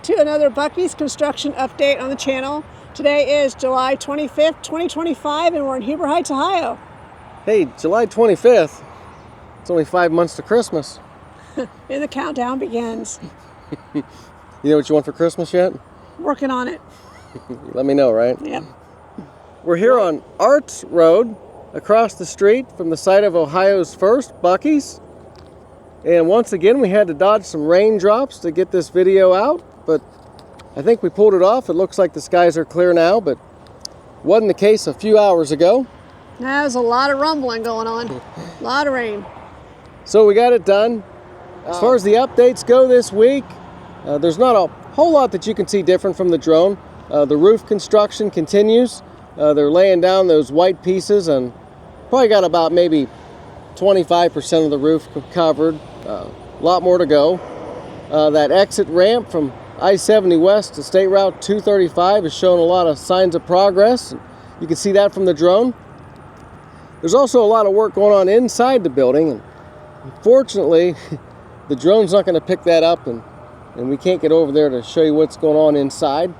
to another Buc-ee's construction update on the channel. Today is July 25th, 2025, and we're in Huber Heights, Ohio. Hey, July 25th. It's only 5 months to Christmas. And the countdown begins. You know what you want for Christmas yet? Working on it. Let me know, right? Yep. We're here on Arts Road, across the street from the site of Ohio's First Buc-ee's. And once again, we had to dodge some raindrops to get this video out, but I think we pulled it off. It looks like the skies are clear now, but wasn't the case a few hours ago. There's a lot of rumbling going on. A lot of rain. So we got it done. As far as the updates go this week, there's not a whole lot that you can see different from the drone. The roof construction continues. They're laying down those white pieces and probably got about maybe 25% of the roof covered. A lot more to go. That exit ramp from I-70 West to State Route 235 is showing a lot of signs of progress. You can see that from the drone. There's also a lot of work going on inside the building, and unfortunately the drone's not going to pick that up, and we can't get over there to show you what's going on inside.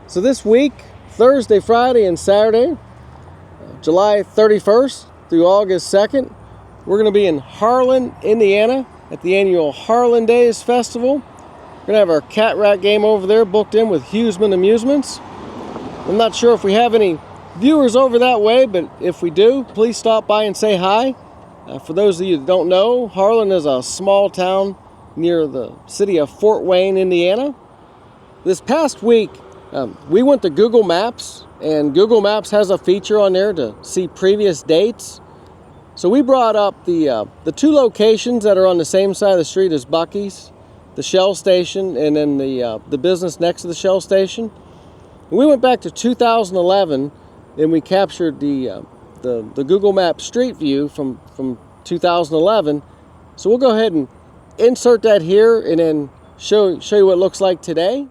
So this week, Thursday, Friday, and Saturday, July 31st through August 2nd, we're going to be in Harlan, Indiana at the annual Harlan Days Festival. We're going to have our cat rat game over there booked in with Huseman Amusements. I'm not sure if we have any viewers over that way, but if we do, please stop by and say hi. For those of you that don't know, Harlan is a small town near the city of Fort Wayne, Indiana. This past week, we went to Google Maps, and Google Maps has a feature on there to see previous dates. So we brought up the two locations that are on the same side of the street as Buc-ee's, the Shell Station, and then the business next to the Shell Station. And we went back to 2011, and we captured the Google Maps Street View from 2011. So we'll go ahead and insert that here and then show you what it looks like today.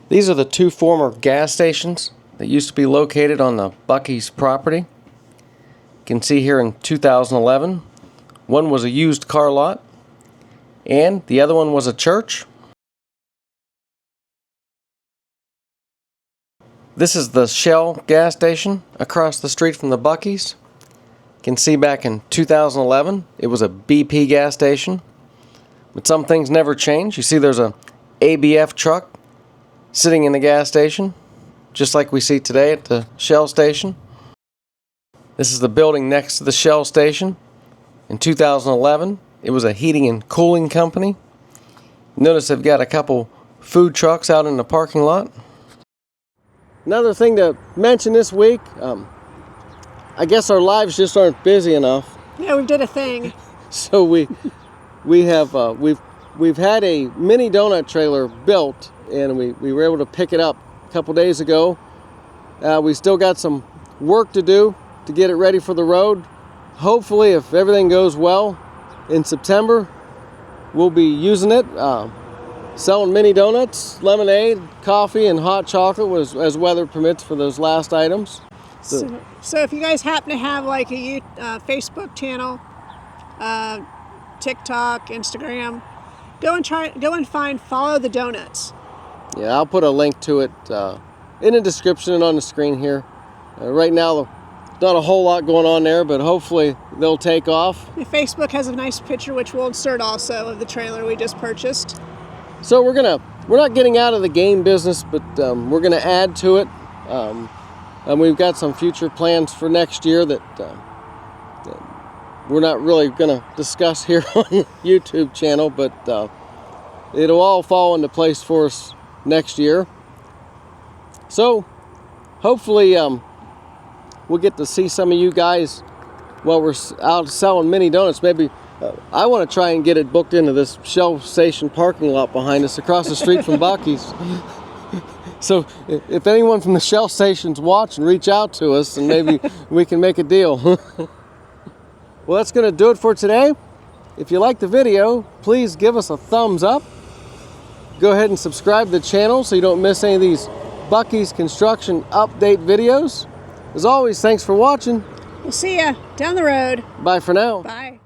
These are the two former gas stations that used to be located on the Buc-ee's property. You can see here in 2011, one was a used car lot and the other one was a church. This is the Shell gas station across the street from the Buc-ee's. You can see back in 2011, it was a BP gas station. But some things never change. You see there's a ABF truck sitting in the gas station, just like we see today at the Shell station. This is the building next to the Shell station. In 2011, it was a heating and cooling company. Notice they've got a couple food trucks out in the parking lot. Another thing to mention this week, I guess our lives just aren't busy enough. Yeah, we did a thing. So we've had a mini donut trailer built, and we were able to pick it up a couple days ago. We still got some work to do to get it ready for the road. Hopefully, if everything goes well, in September we'll be using it, selling mini donuts, lemonade, coffee, and hot chocolate as weather permits for those last items. So if you guys happen to have like a Facebook channel, TikTok, Instagram, go and find Follow the Donuts. Yeah, I'll put a link to it in the description and on the screen here. Right now, not a whole lot going on there, but hopefully they'll take off. The Facebook has a nice picture, which we'll insert also, of the trailer we just purchased. So we're not getting out of the game business, but we're gonna add to it. And we've got some future plans for next year that we're not really gonna discuss here on the YouTube channel, but it'll all fall into place for us next year. So hopefully we'll get to see some of you guys while we're out selling mini donuts. Maybe I want to try and get it booked into this Shell Station parking lot behind us across the street from Buc-ee's. So if anyone from the Shell Station's watching, reach out to us and maybe we can make a deal. Well, that's going to do it for today. If you like the video, please give us a thumbs up. Go ahead and subscribe to the channel so you don't miss any of these Buc-ee's construction update videos. As always, thanks for watching. We'll see ya down the road. Bye for now. Bye.